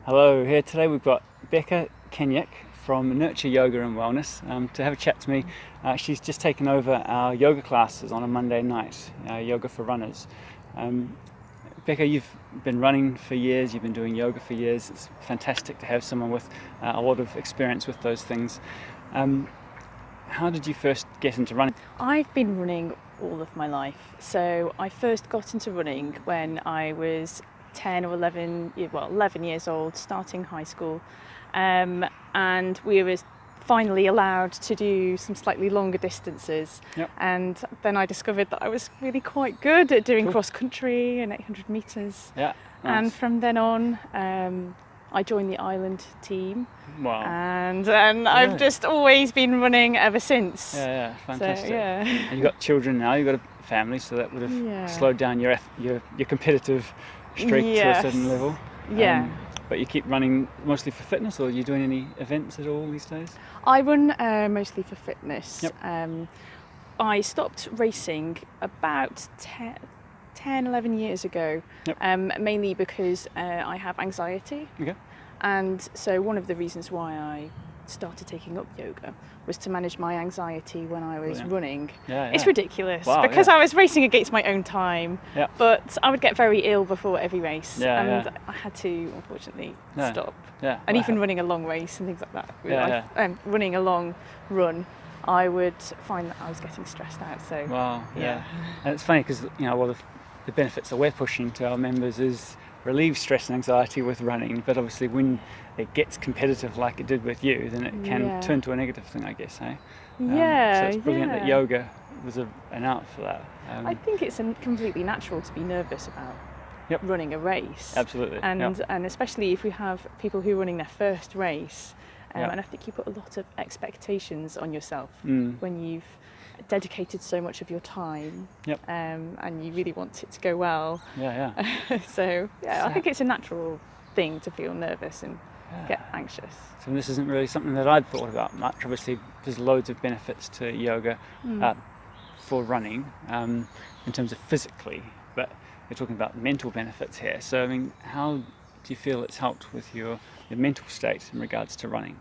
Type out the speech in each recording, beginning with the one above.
Hello, here today we've got Becca Kenyuk from Nurture Yoga and Wellness to have a chat to me. She's just taken over our yoga classes on a Monday night, Yoga for Runners. Becca, you've been running for years, you've been doing yoga for years. It's fantastic to have someone with a lot of experience with those things. How did you first get into running? I've been running all of my life. So I first got into running when I was 10 or 11 years old, starting high school. And we were finally allowed to do some slightly longer distances. Yep. And then I discovered that I was really quite good at doing Cool. cross country and 800 metres. Yeah, And nice. from then on, I joined the Island team. Wow. And I've just always been running ever since. Yeah, fantastic. So, yeah. And you've got children now, you've got a family, so that would have slowed down your competitive streak to a Yes. certain level. Yeah. But you keep running mostly for fitness, or are you doing any events at all these days? I run mostly for fitness. Yep. I stopped racing about 11 years ago, Yep. mainly because I have anxiety. Okay. And so one of the reasons why I started taking up yoga was to manage my anxiety when I was Brilliant. running. Yeah. It's ridiculous Wow, because yeah. I was racing against my own time, Yeah. but I would get very ill before every race, Yeah, and yeah. I had to, unfortunately, Yeah. stop. Yeah. And Wow. even running a long race and things like that, Yeah, running a long run, I would find that I was getting stressed out. So Wow. Yeah. Yeah. And it's funny because one of the benefits that we're pushing to our members is relieve stress and anxiety with running. But obviously, when it gets competitive like it did with you, then it can Yeah. turn to a negative thing, I guess. So it's brilliant that yeah. yoga was an out for that. I think it's completely natural to be nervous about Yep. running a race. Absolutely. And Yep. and especially if we have people who are running their first race, Yeah. and I think you put a lot of expectations on yourself Mm. when you've dedicated so much of your time, Yep. and you really want it to go well. Yeah. So I So- think it's a natural thing to feel nervous and Yeah. get anxious. So this isn't really something that I'd thought about much. Obviously, there's loads of benefits to yoga for running in terms of physically, but you're talking about mental benefits here. So, I mean, how do you feel it's helped with your mental state in regards to running?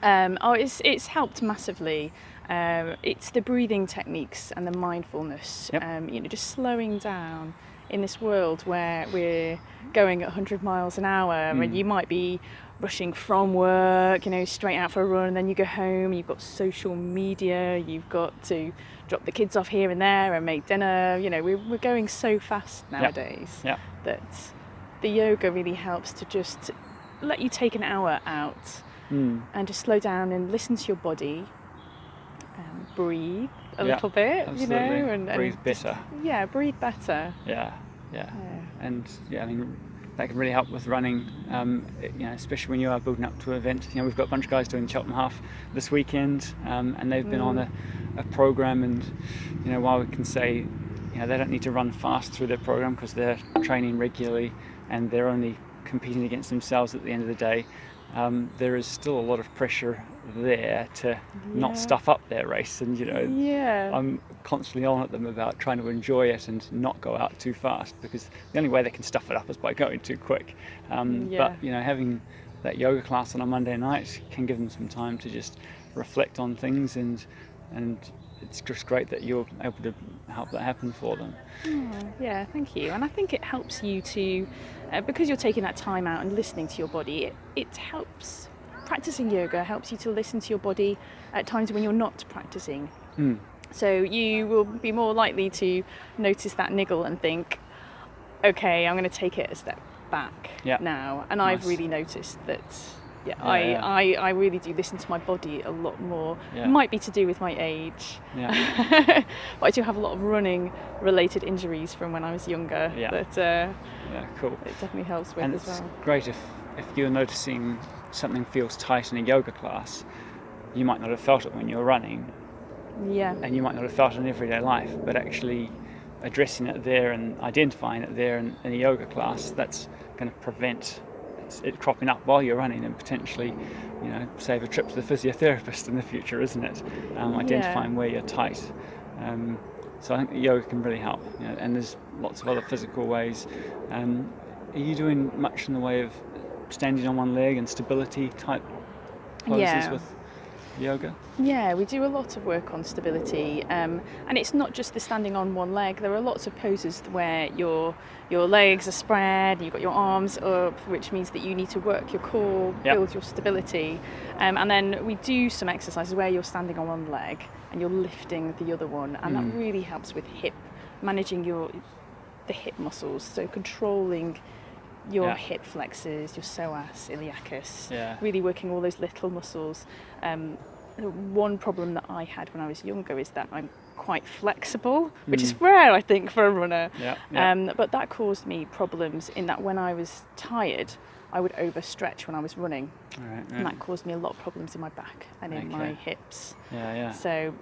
It's helped massively. It's the breathing techniques and the mindfulness. Yep. Just slowing down in this world where we're going at 100 miles an hour, and you might be rushing from work, straight out for a run, and then you go home. You've got social media. You've got to drop the kids off here and there and make dinner. We're going so fast nowadays Yep. that the yoga really helps to just let you take an hour out. And just slow down and listen to your body, breathe a little bit, Absolutely. and Breathe better. Breathe better. Yeah. And I mean, that can really help with running, especially when you are building up to an event. We've got a bunch of guys doing the Cheltenham half this weekend, and they've been on a program, and while we can say they don't need to run fast through their program because they're training regularly and they're only competing against themselves at the end of the day, there is still a lot of pressure there to not stuff up their race, and I'm constantly on at them about trying to enjoy it and not go out too fast, because the only way they can stuff it up is by going too quick. But having that yoga class on a Monday night can give them some time to just reflect on things, and it's just great that you're able to help that happen for them. Yeah, thank you. And I think it helps you to, because you're taking that time out and listening to your body, it helps. Practicing yoga helps you to listen to your body at times when you're not practicing. So you will be more likely to notice that niggle and think, okay, I'm going to take it a step back now. And Nice. I've really noticed that I really do listen to my body a lot more. Yeah. It might be to do with my age. Yeah. But I do have a lot of running related injuries from when I was younger that Cool. it definitely helps with And as it's well. great if you're noticing something feels tight in a yoga class. You might not have felt it when you're running, Yeah. and you might not have felt it in everyday life, but actually addressing it there and identifying it there in a yoga class, that's going to prevent it cropping up while you're running, and potentially save a trip to the physiotherapist in the future, isn't it? Identifying where you're tight. So I think yoga can really help, and there's lots of other physical ways. Are you doing much in the way of standing on one leg and stability type poses Yeah. with yoga? Yeah, we do a lot of work on stability, and it's not just the standing on one leg. There are lots of poses where your legs are spread, you've got your arms up, which means that you need to work your core, Yep. build your stability, and then we do some exercises where you're standing on one leg and you're lifting the other one, and that really helps with managing the hip muscles, so controlling your hip flexors, your psoas, iliacus, really working all those little muscles. One problem that I had when I was younger is that I'm quite flexible, which is rare, I think, for a runner. But that caused me problems in that when I was tired, I would overstretch when I was running. Right. And that caused me a lot of problems in my back and in my hips. So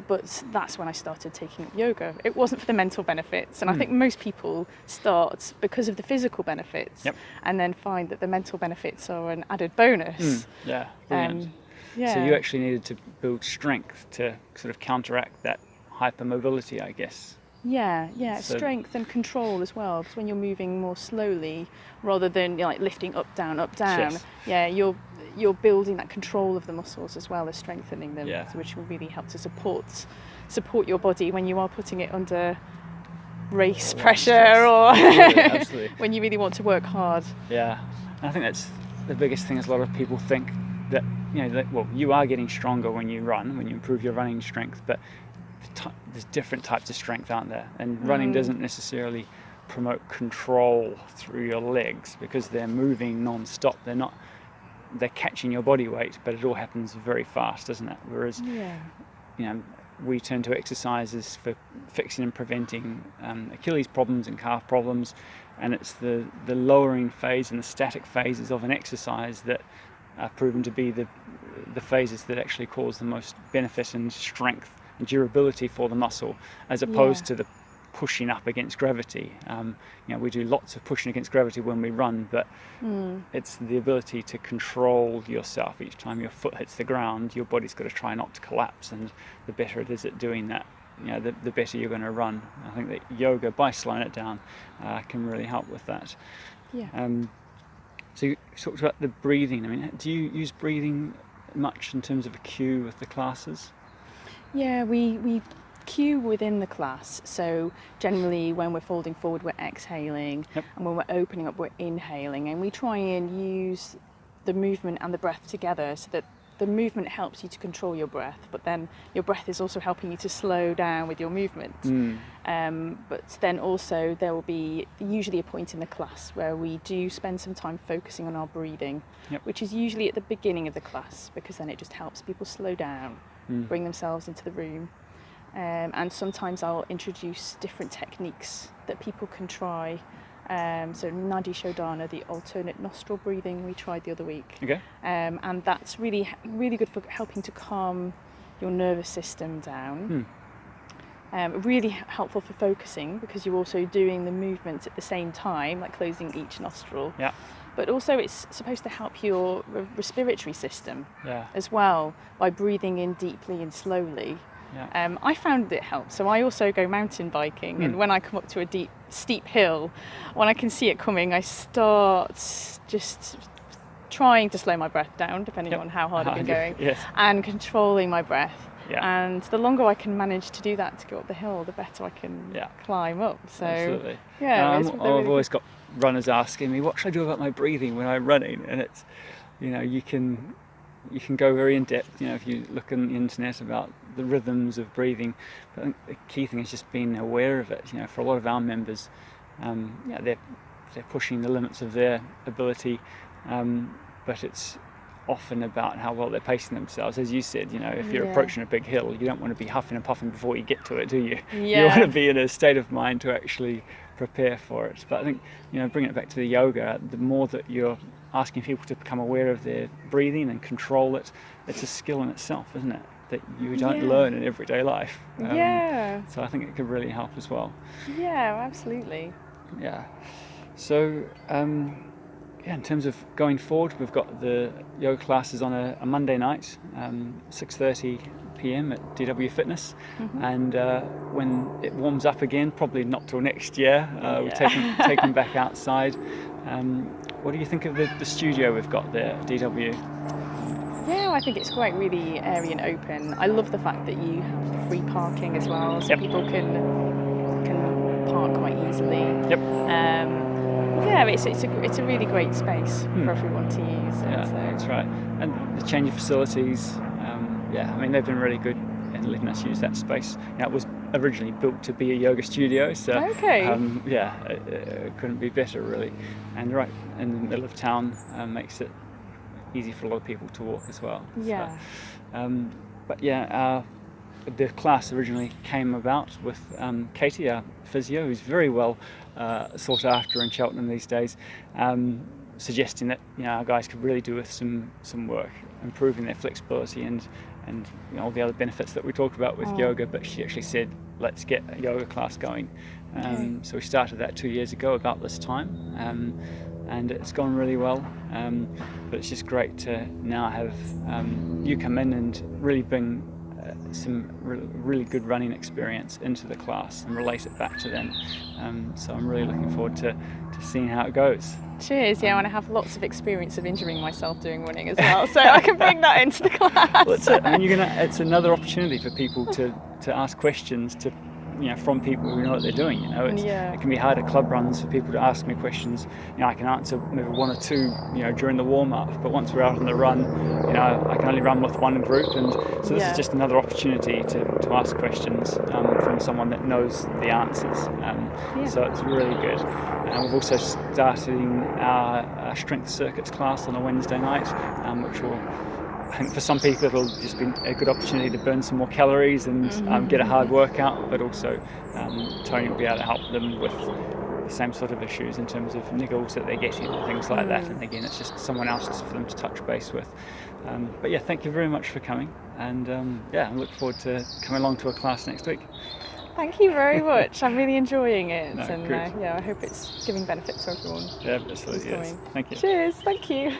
but that's when I started taking up yoga. It wasn't for the mental benefits, and I think most people start because of the physical benefits, and then find that the mental benefits are an added bonus. Brilliant. So you actually needed to build strength to sort of counteract that hypermobility, I guess. So, strength and control as well, because when you're moving more slowly rather than like lifting up down, you're building that control of the muscles as well as strengthening them, which will really help to support your body when you are putting it under race pressure or absolutely. when you really want to work hard. And I think that's the biggest thing, is a lot of people think that, you are getting stronger when you run, when you improve your running strength, but there's different types of strength, aren't there? And running doesn't necessarily promote control through your legs, because they're moving non-stop. They're catching your body weight, but it all happens very fast, doesn't it? Whereas, we turn to exercises for fixing and preventing Achilles problems and calf problems, and it's the lowering phase and the static phases of an exercise that are proven to be the phases that actually cause the most benefit and strength and durability for the muscle, as opposed to the pushing up against gravity. We do lots of pushing against gravity when we run, but it's the ability to control yourself. Each time your foot hits the ground, your body's got to try not to collapse, and the better it is at doing that, the better you're going to run. I think that yoga, by slowing it down, can really help with that. So you talked about the breathing. I mean, do you use breathing much in terms of a cue with the classes? We cue within the class. So generally when we're folding forward, we're exhaling, and when we're opening up, we're inhaling, and we try and use the movement and the breath together, so that the movement helps you to control your breath, but then your breath is also helping you to slow down with your movement. But then also there will be usually a point in the class where we do spend some time focusing on our breathing, which is usually at the beginning of the class, because then it just helps people slow down, bring themselves into the room. And sometimes I'll introduce different techniques that people can try. So Nadi Shodhana, the alternate nostril breathing, we tried the other week. And that's really good for helping to calm your nervous system down. Really helpful for focusing, because you're also doing the movements at the same time, like closing each nostril. But also it's supposed to help your respiratory system as well, by breathing in deeply and slowly. I found it helps. So I also go mountain biking, and when I come up to a steep hill, when I can see it coming, I start just trying to slow my breath down, depending on how hard I've been going, and controlling my breath. And the longer I can manage to do that to go up the hill, the better I can climb up. So absolutely. I've always got runners asking me, what should I do about my breathing when I'm running? And it's, you can go very in depth, if you look on the internet about the rhythms of breathing. But I think the key thing is just being aware of it. For a lot of our members, they're pushing the limits of their ability, but it's often about how well they're pacing themselves. As you said, if you're approaching a big hill, you don't want to be huffing and puffing before you get to it, do you? You want to be in a state of mind to actually prepare for it. But I think, bringing it back to the yoga, the more that you're asking people to become aware of their breathing and control it, it's a skill in itself, isn't it? That you don't learn in everyday life. So I think it could really help as well. Absolutely. So yeah, in terms of going forward, we've got the yoga classes on a Monday night, 6:30 p.m. at DW Fitness, and when it warms up again, probably not till next year, we'll take them back outside. What do you think of the studio we've got there at DW? Yeah, I think it's quite really airy and open. I love the fact that you have the free parking as well, so people can park quite easily. Yep. Yeah, it's a really great space for everyone to use. Yeah, that's right. And the change of facilities, yeah, I mean, they've been really good in letting us use that space. It was originally built to be a yoga studio, so yeah, it couldn't be better really. And right in the middle of town makes it easy for a lot of people to walk as well. Yeah. So, but yeah, the class originally came about with Katie, our physio, who's very well sought after in Cheltenham these days, suggesting that our guys could really do with some work, improving their flexibility and all the other benefits that we talked about with yoga. But she actually said, let's get a yoga class going. So we started that 2 years ago about this time, and it's gone really well. But it's just great to now have you come in and really bring some really good running experience into the class and relate it back to them. So I'm really looking forward to seeing how it goes. Cheers, yeah, and I have lots of experience of injuring myself doing running as well, so I can bring that into the class. Well, that's it. I mean, it's another opportunity for people to ask questions from people who know what they're doing. It can be hard at club runs for people to ask me questions. I can answer maybe one or two during the warm-up, but once we're out on the run, I can only run with one group, and so this is just another opportunity to ask questions from someone that knows the answers. So it's really good. We've also started our strength circuits class on a Wednesday night, which will, I think for some people it'll just be a good opportunity to burn some more calories and get a hard workout, but also Tony will be able to help them with the same sort of issues in terms of niggles that they're getting and things like that. And again, it's just someone else for them to touch base with. But yeah, thank you very much for coming, and I look forward to coming along to a class next week. Thank you very much. I'm really enjoying it, No, and I hope it's giving benefit to everyone. Yeah, absolutely. Yes. Thank you. Cheers. Thank you.